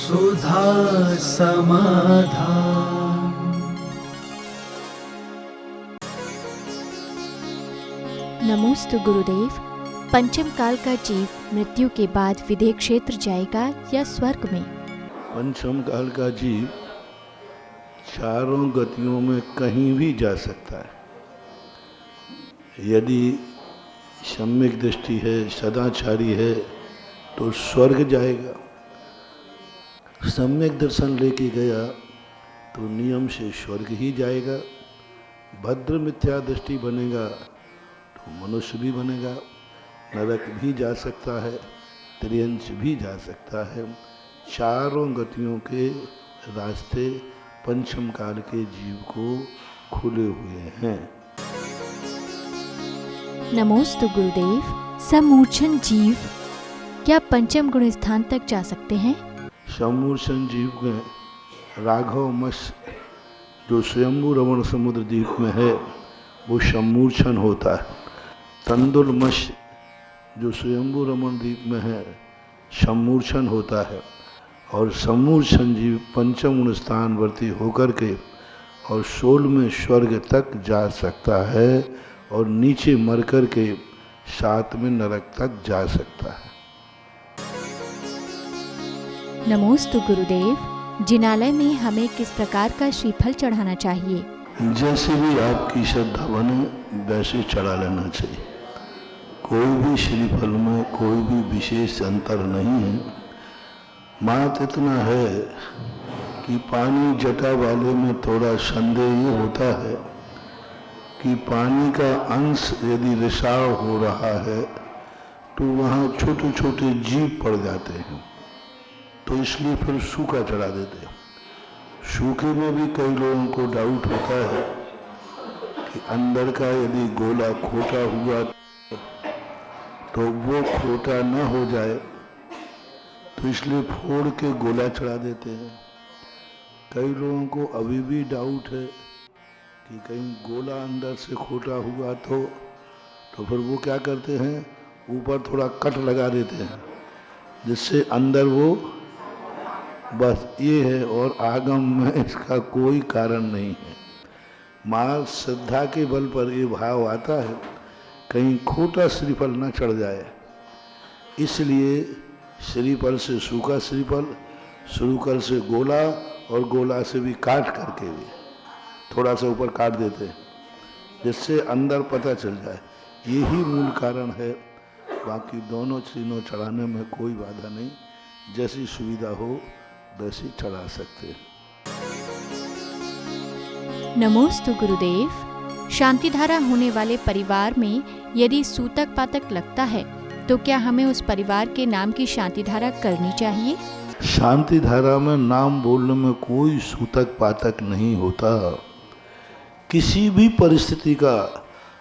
सुधा समाधान। नमोस्तु गुरुदेव। पंचम काल का जीव मृत्यु के बाद विदेह क्षेत्र जाएगा या स्वर्ग में? पंचम काल का जीव चारों गतियों में कहीं भी जा सकता है। यदि सम्यक दृष्टि है, सदाचारी है, तो स्वर्ग जाएगा। सम्यक दर्शन लेके गया तो नियम से स्वर्ग ही जाएगा। भद्र मिथ्या दृष्टि बनेगा तो मनुष्य भी बनेगा, नरक भी जा सकता है, त्रियंश भी जा सकता है। चारों गतियों के रास्ते पंचम काल के जीव को खुले हुए हैं। नमोस्तु गुरुदेव। समूर्छन जीव क्या पंचम गुण स्थान तक जा सकते हैं? समूर्छन जीव में राघव मश जो स्वयंभू रमण समुद्र द्वीप में है वो समूर्छन होता है। तंदुल मश जो स्वयंभू रमण द्वीप में है समूर्छन होता है। और समूर्छन जीव पंचम गुण स्थानवर्ती होकर के और 16वें स्वर्ग तक जा सकता है और नीचे मर कर के 7वें नरक तक जा सकता है। नमोस्तु गुरुदेव। जिनालय में हमें किस प्रकार का श्रीफल चढ़ाना चाहिए? जैसे भी आपकी श्रद्धा बने वैसे चढ़ा लेना चाहिए। कोई भी श्रीफल में कोई भी विशेष अंतर नहीं है। मात्र इतना है कि पानी जटा वाले में थोड़ा संदेह ये होता है कि पानी का अंश यदि रिसाव हो रहा है तो वहाँ छोटे छोटे जीव पड़ जाते हैं, तो इसलिए फिर सूखा चढ़ा देते हैं। सूखे में भी कई लोगों को डाउट होता है कि अंदर का यदि गोला खोटा हुआ तो वो खोटा न हो जाए, तो इसलिए फोड़ के गोला चढ़ा देते हैं। कई लोगों को अभी भी डाउट है कि कहीं गोला अंदर से खोटा हुआ तो फिर वो क्या करते हैं, ऊपर थोड़ा कट लगा देते हैं जिससे अंदर वो, बस ये है। और आगम में इसका कोई कारण नहीं है। माँ श्रद्धा के बल पर ये भाव आता है कहीं खोटा श्रीफल न चढ़ जाए, इसलिए श्रीफल से सूखा श्रीफल, श्रीफल से गोला और गोला से भी काट करके भी थोड़ा सा ऊपर काट देते हैं जिससे अंदर पता चल जाए। यही मूल कारण है। बाकी दोनों चीज़ों चढ़ाने में कोई बाधा नहीं, जैसी सुविधा हो वैसी चढ़ा सकते हैं। नमोस्तु गुरुदेव। शांतिधारा होने वाले परिवार में यदि सूतक पातक लगता है तो क्या हमें उस परिवार के नाम की शांतिधारा करनी चाहिए? शांतिधारा में नाम बोलने में कोई सूतक पातक नहीं होता। किसी भी परिस्थिति का,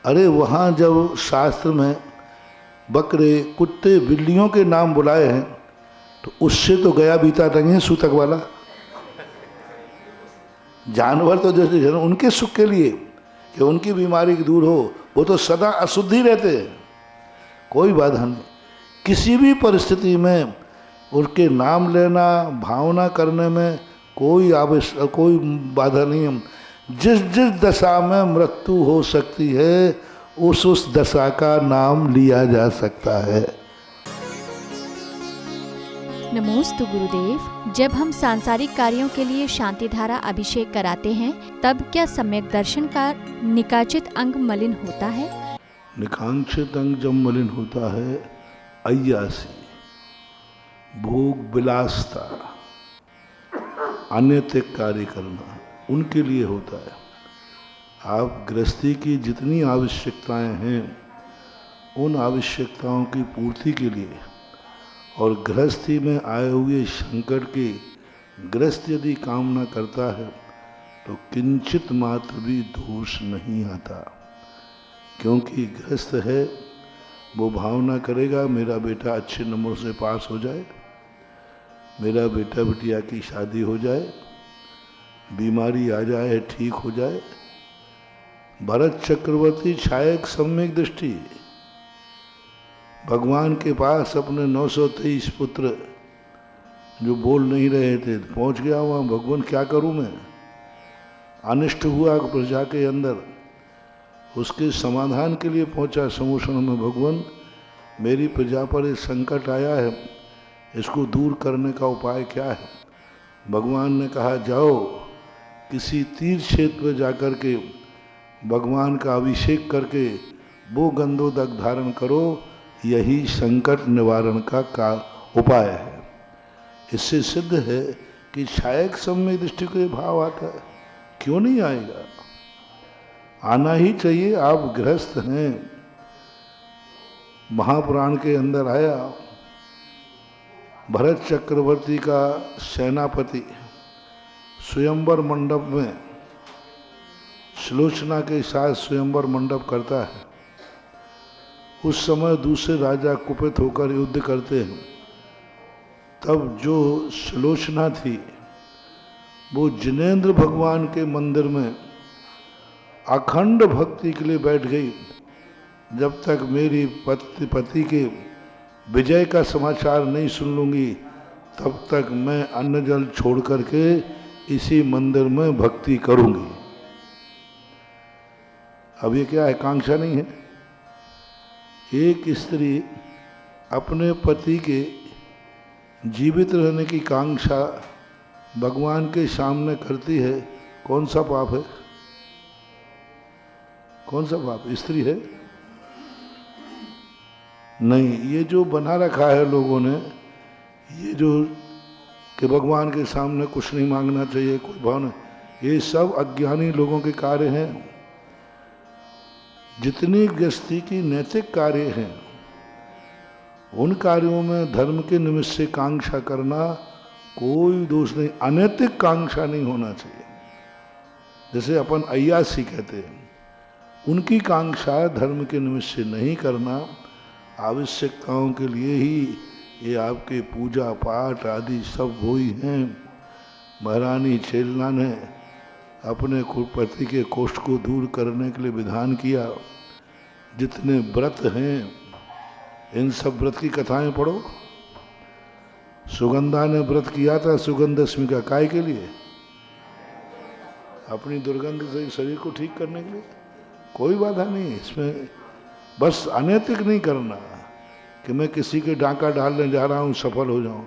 अरे वहाँ जब शास्त्र में बकरे कुत्ते बिल्लियों के नाम बुलाए हैं तो उससे तो गया बीता नहीं है सूतक वाला। जानवर तो जैसे उनके सुख के लिए कि उनकी बीमारी दूर हो, वो तो सदा अशुद्ध ही रहते हैं, कोई बाधा नहीं। किसी भी परिस्थिति में उनके नाम लेना, भावना करने में कोई बाधा नहीं है। जिस जिस दशा में मृत्यु हो सकती है उस दशा का नाम लिया जा सकता है। नमोस्तु गुरुदेव। जब हम सांसारिक कार्यों के लिए शांतिधारा अभिषेक कराते हैं तब क्या सम्यक दर्शन का निकाचित अंग मलिन होता है? निकांक्षित अंग जब मलिन होता है, अय्यासी, भोग विलासता, अनैतिक कार्य करना, उनके लिए होता है। आप गृहस्थी की जितनी आवश्यकताएं हैं उन आवश्यकताओं की पूर्ति के लिए और गृहस्थी में आए हुए संकट के गृहस्थ यदि कामना करता है तो किंचित मात्र भी दोष नहीं आता, क्योंकि गृहस्थ है वो भावना करेगा मेरा बेटा अच्छे नंबर से पास हो जाए, मेरा बेटा बिटिया की शादी हो जाए, बीमारी आ जाए ठीक हो जाए। भरत चक्रवर्ती छायक सम्यक दृष्टि, भगवान के पास अपने 923 पुत्र जो बोल नहीं रहे थे, पहुंच गया वहाँ। भगवान क्या करूं मैं, अनिष्ट हुआ प्रजा के अंदर, उसके समाधान के लिए पहुंचा समूषण में। भगवान मेरी प्रजा पर एक संकट आया है, इसको दूर करने का उपाय क्या है। भगवान ने कहा जाओ किसी तीर्थ क्षेत्र में जाकर के भगवान का अभिषेक करके वो गंधोदक धारण करो, यही संकट निवारण का उपाय है। इससे सिद्ध है कि सहायक सम्यक दृष्टि को ये भाव आता है, क्यों नहीं आएगा, आना ही चाहिए। आप गृहस्थ हैं, महापुराण के अंदर आया भरत चक्रवर्ती का सेनापति स्वयंवर मंडप में सुलोचना के साथ स्वयंवर मंडप करता है। उस समय दूसरे राजा कुपित होकर युद्ध करते हैं। तब जो सुलोचना थी वो जिनेंद्र भगवान के मंदिर में अखंड भक्ति के लिए बैठ गई। जब तक मेरी पति के विजय का समाचार नहीं सुन लूंगी तब तक मैं अन्न जल छोड़ करके इसी मंदिर में भक्ति करूंगी। अब ये क्या है, कांक्षा नहीं है। एक स्त्री अपने पति के जीवित रहने की कांक्षा भगवान के सामने करती है, कौन सा पाप है, कौन सा पाप, स्त्री है नहीं। ये जो बना रखा है लोगों ने, ये जो कि भगवान के सामने कुछ नहीं मांगना चाहिए, कोई भाव नहीं, ये सब अज्ञानी लोगों के कार्य हैं। जितनी गृहस्थी की नैतिक कार्य हैं उन कार्यों में धर्म के निमित्त से कांक्षा करना कोई दोष नहीं, अनैतिक कांक्षा नहीं होना चाहिए। जैसे अपन अय्यासी कहते हैं, उनकी कांक्षा धर्म के निमित्त से नहीं करना, आवश्यकताओं के लिए ही ये आपके पूजा पाठ आदि सब हुई हैं। महारानी छेलना ने अपने पति के कोष्ठ को दूर करने के लिए विधान किया। जितने व्रत हैं इन सब व्रत की कथाएं पढ़ो। सुगंधा ने व्रत किया था सुगंध दशमी का, काय के लिए, अपनी दुर्गंध से शरीर को ठीक करने के लिए। कोई बाधा नहीं इसमें, बस अनैतिक नहीं करना कि मैं किसी के डांका डालने जा रहा हूँ सफल हो जाऊं,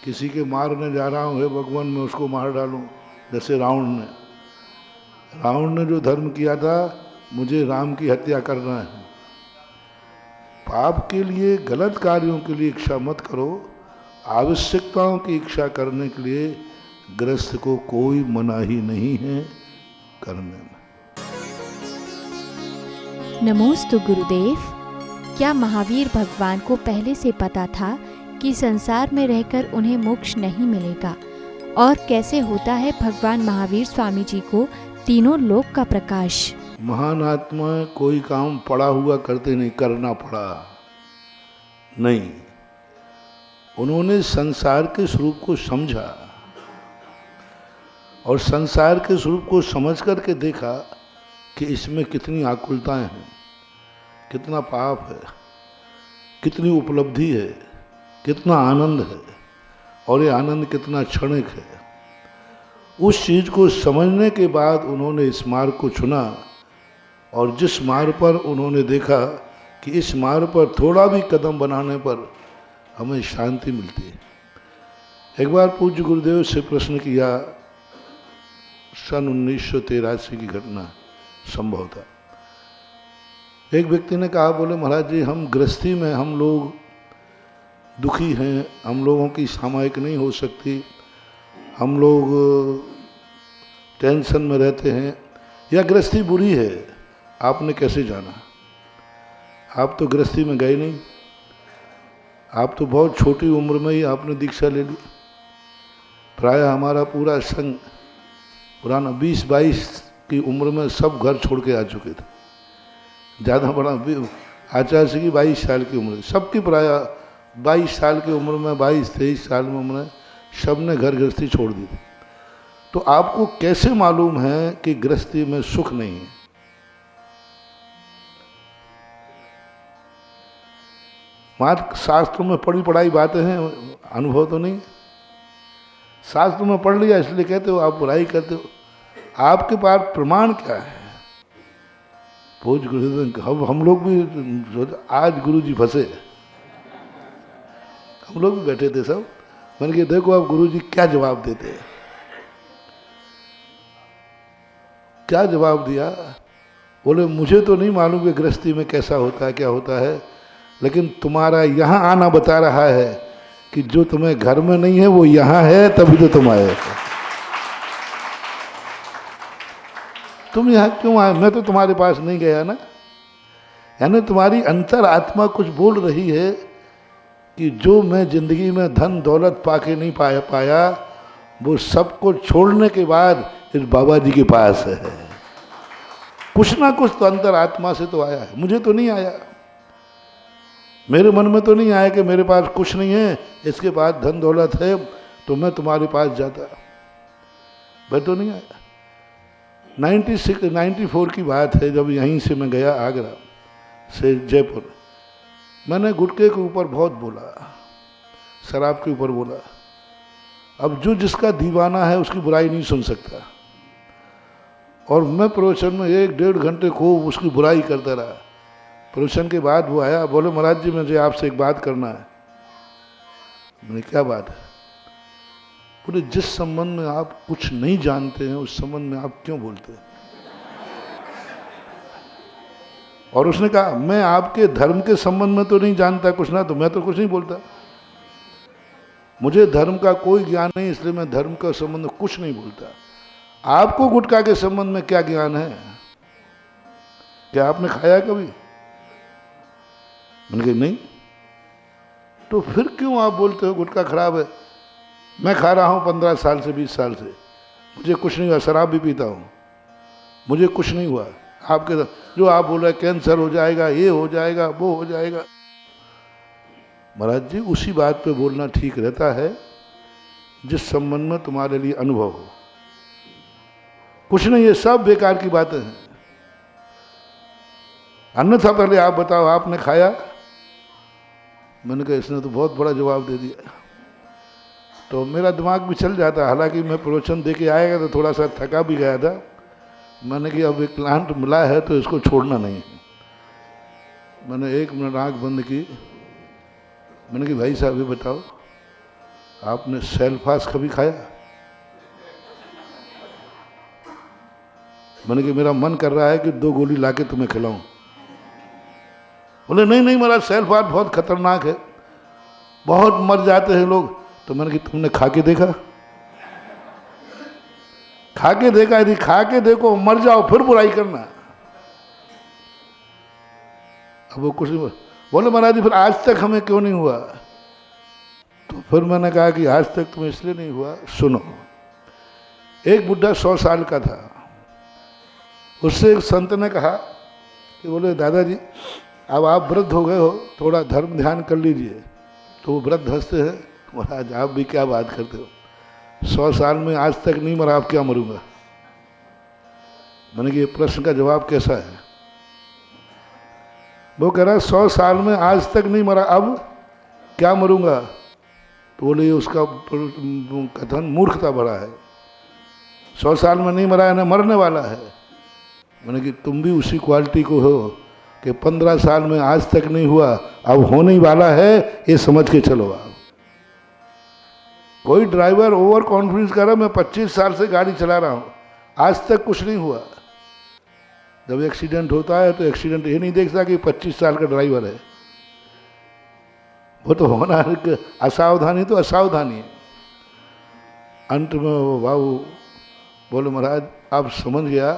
किसी के मारने जा रहा हूँ हे भगवान मैं उसको मार डालूं। जैसे रावण ने जो धर्म किया था, मुझे राम की हत्या करना है। पाप के लिए, गलत कार्यों के लिए इच्छा मत करो, आवश्यकताओं की इच्छा करने के लिए गृहस्थ को कोई मनाही नहीं है करने में। नमोस्तु गुरुदेव। क्या महावीर भगवान को पहले से पता था कि संसार में रहकर उन्हें मोक्ष नहीं मिलेगा? और कैसे होता है भगवान महावीर स्वामी जी को तीनों लोक का प्रकाश? महान आत्मा कोई काम पड़ा हुआ करते नहीं, करना पड़ा नहीं। उन्होंने संसार के स्वरूप को समझा और संसार के स्वरूप को समझ करके देखा कि इसमें कितनी आकुलताएं हैं, कितना पाप है, कितनी उपलब्धि है, कितना आनंद है, और ये आनंद कितना क्षणिक है। उस चीज को समझने के बाद उन्होंने इस मार्ग को चुना, और जिस मार्ग पर उन्होंने देखा कि इस मार्ग पर थोड़ा भी कदम बनाने पर हमें शांति मिलती है। एक बार पूज्य गुरुदेव से प्रश्न किया, सन 1983 की घटना संभव था। एक व्यक्ति ने कहा, बोले महाराज जी हम गृहस्थी में हम लोग दुखी हैं, हम लोगों की सामायिक नहीं हो सकती, हम लोग टेंशन में रहते हैं, या गृहस्थी बुरी है, आपने कैसे जाना? आप तो गृहस्थी में गए नहीं, आप तो बहुत छोटी उम्र में ही आपने दीक्षा ले ली। प्रायः हमारा पूरा संघ पुराना 20-22 की उम्र में सब घर छोड़ के आ चुके थे। ज़्यादा बड़ा आचार्य जी की 22 साल की उम्र, सबकी प्रायः 22 साल की उम्र में, 22-23 साल में उम्र, सब ने घर गृहस्थी छोड़ दी थी। तो आपको कैसे मालूम है कि गृहस्थी में सुख नहीं है? मात्र शास्त्रों में पढ़ी पढ़ाई बातें हैं, अनुभव तो नहीं। शास्त्रों में पढ़ लिया इसलिए कहते हो, आप बुराई करते हो। आपके पास प्रमाण क्या है? पूज गुरु, हम लोग भी आज गुरु जी फंसे, हम लोग भी बैठे थे सब, मैंने कहा देखो आप गुरु जी क्या जवाब देते हैं। क्या जवाब दिया? बोले मुझे तो नहीं मालूम कि गृहस्थी में कैसा होता है, क्या होता है, लेकिन तुम्हारा यहाँ आना बता रहा है कि जो तुम्हें घर में नहीं है वो यहाँ है, तभी तो तुम आए। तुम यहाँ क्यों आए? मैं तो तुम्हारे पास नहीं गया ना। यानी तुम्हारी अंतर आत्मा कुछ बोल रही है कि जो मैं जिंदगी में धन दौलत पाके नहीं पाया वो सब कुछ छोड़ने के बाद इस बाबा जी के पास है। कुछ ना कुछ तो अंतर आत्मा से तो आया है, मुझे तो नहीं आया। मेरे मन में तो नहीं आया कि मेरे पास कुछ नहीं है, इसके बाद धन दौलत है तो मैं तुम्हारे पास जाता। मैं तो नहीं आया। 94 की बात है, जब यहीं से मैं गया आगरा से जयपुर। मैंने गुटखे के ऊपर बहुत बोला, शराब के ऊपर बोला। अब जो जिसका दीवाना है उसकी बुराई नहीं सुन सकता। और मैं प्रवचन में 1-1.5 घंटे खूब उसकी बुराई करता रहा। प्रवचन के बाद वो आया, बोले महाराज जी मुझे आपसे एक बात करना है। मैंने क्या बात है? बोले जिस संबंध में आप कुछ नहीं जानते हैं उस संबंध में आप क्यों बोलते हैं? और उसने कहा मैं आपके धर्म के संबंध में तो नहीं जानता कुछ ना, तो मैं तो कुछ नहीं बोलता। मुझे धर्म का कोई ज्ञान नहीं, इसलिए मैं धर्म का संबंध में कुछ नहीं बोलता। आपको गुटखा के संबंध में क्या ज्ञान है? क्या आपने खाया कभी? मैंने कहा नहीं। तो फिर क्यों आप बोलते हो गुटखा खराब है? मैं खा रहा हूँ 15 साल से 20 साल से, मुझे कुछ नहीं हुआ। शराब भी पीता हूँ, मुझे कुछ नहीं हुआ। आपके जो आप बोल रहे हैं कैंसर हो जाएगा, ये हो जाएगा, वो हो जाएगा। महाराज जी उसी बात पे बोलना ठीक रहता है जिस संबंध में तुम्हारे लिए अनुभव हो। कुछ नहीं, ये सब बेकार की बातें हैं। अन्यथा पहले आप बताओ आपने खाया? मैंने कहा इसने तो बहुत बड़ा जवाब दे दिया। तो मेरा दिमाग भी चल जाता। हालांकि मैं प्रवचन दे के आएगा तो थोड़ा सा थका भी गया था। मैंने कि अब एक क्लाइंट मिला है तो इसको छोड़ना नहीं। मैंने 1 मिनट आँख बंद की। मैंने कि भाई साहब ये बताओ आपने सेल्फास कभी खाया? मैंने कि मेरा मन कर रहा है कि 2 गोली लाके तुम्हें खिलाऊं। बोले नहीं नहीं महाराज सेल्फास बहुत खतरनाक है, बहुत मर जाते हैं लोग। तो मैंने कि तुमने खा के देखा? खा के देखा? यदि खा के देखो मर जाओ फिर बुराई करना। अब वो कुछ नहीं बोले महाराज जी फिर आज तक हमें क्यों नहीं हुआ? तो फिर मैंने कहा कि आज तक तुम्हें इसलिए नहीं हुआ, सुनो। एक बुढ़ा 100 साल का था। उससे एक संत ने कहा कि बोले दादाजी अब आप वृद्ध हो गए हो, थोड़ा धर्म ध्यान कर लीजिए। तो वो वृद्ध हंसते हैं, महाराज आप भी क्या बात करते हो, 100 साल में आज तक नहीं मरा, आप क्या मरूंगा? मैंने कि ये प्रश्न का जवाब कैसा है? वो कह रहा है 100 साल में आज तक नहीं मरा, अब क्या मरूंगा? तो बोले उसका कथन मूर्खता भरा है। 100 साल में नहीं मरा है ना मरने वाला है। मैंने कि तुम भी उसी क्वालिटी को हो कि 15 साल में आज तक नहीं हुआ, अब होने ही वाला है, ये समझ के चलो आप। कोई ड्राइवर ओवर कॉन्फिडेंस कर रहा मैं 25 साल से गाड़ी चला रहा हूँ, आज तक कुछ नहीं हुआ। जब एक्सीडेंट होता है तो एक्सीडेंट ये नहीं देखता कि 25 साल का ड्राइवर है, वो तो होना है। असावधानी तो असावधानी है। अंत में वो बाबू बोले महाराज आप समझ गया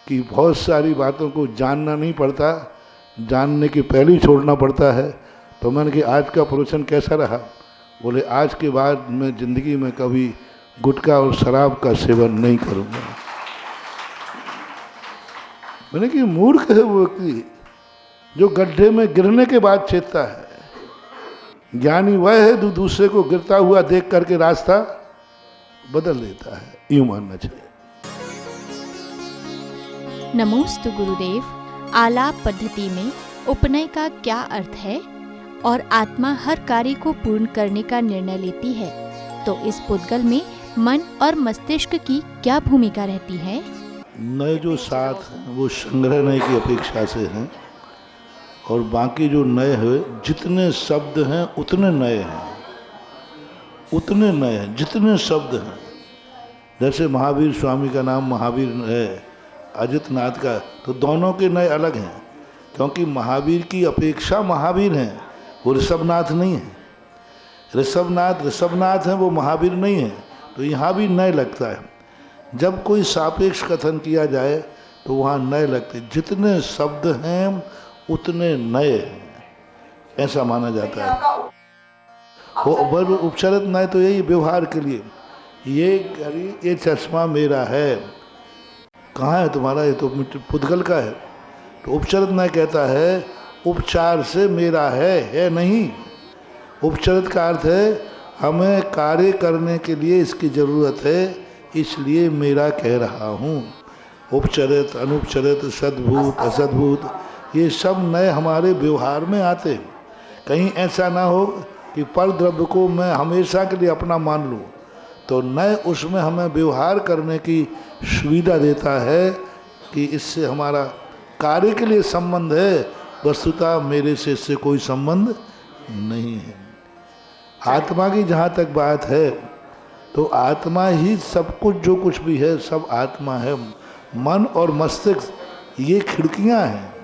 कि बहुत सारी बातों को जानना नहीं पड़ता, जानने के पहले ही छोड़ना पड़ता है। तो मैंने कि आज का प्रवचन कैसा रहा? बोले आज के बाद मैं जिंदगी में कभी गुटखा और शराब का सेवन नहीं करूँगा। मैंने कि मूर्ख है वो व्यक्ति जो गड्ढे में गिरने के बाद चेतता है। ज्ञानी वह है जो दूसरे को गिरता हुआ देख करके रास्ता बदल देता है, यूं मानना चाहिए। नमोस्तु गुरुदेव। आलाप पद्धति में उपनय का क्या अर्थ है और आत्मा हर कार्य को पूर्ण करने का निर्णय लेती है, तो इस पुद्गल में मन और मस्तिष्क की क्या भूमिका रहती है? नए जो 7 हैं वो संग्रह नए की अपेक्षा से हैं, और बाकी जो नए हैं, जितने शब्द हैं उतने नए हैं, उतने नए हैं जितने शब्द हैं। जैसे महावीर स्वामी का नाम महावीर है, अजितनाथ का, तो दोनों के नए अलग हैं, क्योंकि महावीर की अपेक्षा महावीर हैं, वो ऋषभनाथ नहीं है। ऋषभनाथ हैं, वो महावीर नहीं है, तो यहाँ भी नए लगता है। जब कोई सापेक्ष कथन किया जाए तो वहाँ नए लगते, जितने शब्द हैं उतने नए हैं, ऐसा माना जाता है। वो उपचारित नए तो यही व्यवहार के लिए, ये घड़ी, ये चश्मा मेरा है, कहाँ है तुम्हारा, ये तो पुद्गल का है। तो उपचारित नए कहता है उपचार से मेरा है नहीं। उपचारित का अर्थ है हमें कार्य करने के लिए इसकी ज़रूरत है, इसलिए मेरा कह रहा हूँ। उपचरित, अनुपचरित, सद्भूत, असद्भूत, ये सब नए हमारे व्यवहार में आते हैं। कहीं ऐसा ना हो कि पर द्रव्य को मैं हमेशा के लिए अपना मान लूँ, तो नए उसमें हमें व्यवहार करने की सुविधा देता है कि इससे हमारा कार्य के लिए संबंध है, वस्तुतः मेरे से इससे कोई संबंध नहीं है। आत्मा की जहाँ तक बात है, तो आत्मा ही सब कुछ, जो कुछ भी है सब आत्मा है। मन और मस्तिष्क ये खिड़कियाँ हैं।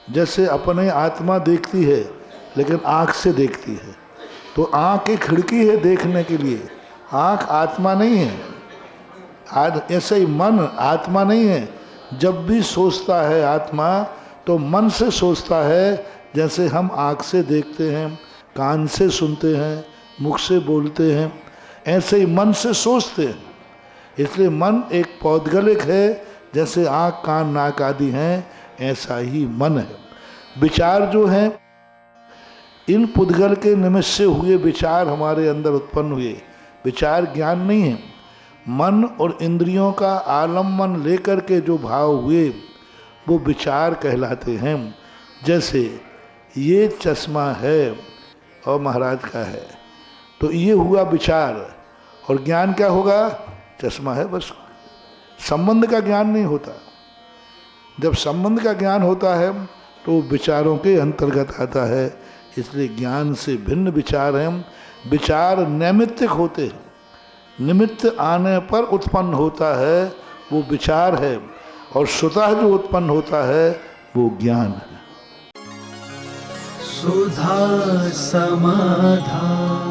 जैसे अपने आत्मा देखती है लेकिन आँख से देखती है, तो आँख एक खिड़की है देखने के लिए, आँख आत्मा नहीं है। ऐसे ही मन आत्मा नहीं है। जब भी सोचता है आत्मा तो मन से सोचता है, जैसे हम आँख से देखते हैं, कान से सुनते हैं, मुख से बोलते हैं, ऐसे ही मन से सोचते हैं। इसलिए मन एक पौद्गलिक है, जैसे आँख, कान, नाक आदि हैं, ऐसा ही मन है। विचार जो हैं, इन पुद्गल के निमित्त से हुए विचार हमारे अंदर उत्पन्न हुए। विचार ज्ञान नहीं है। मन और इंद्रियों का आलम्बन लेकर के जो भाव हुए वो विचार कहलाते हैं। जैसे ये चश्मा है और महाराज का है, तो ये हुआ विचार, और ज्ञान क्या होगा? चश्मा है बस। संबंध का ज्ञान नहीं होता। जब संबंध का ज्ञान होता है तो विचारों के अंतर्गत आता है। इसलिए ज्ञान से भिन्न विचार हैं। विचार नैमित्तिक होते हैं, निमित्त आने पर उत्पन्न होता है वो विचार है, और स्वतः जो उत्पन्न होता है वो ज्ञान है। सुधा समाधान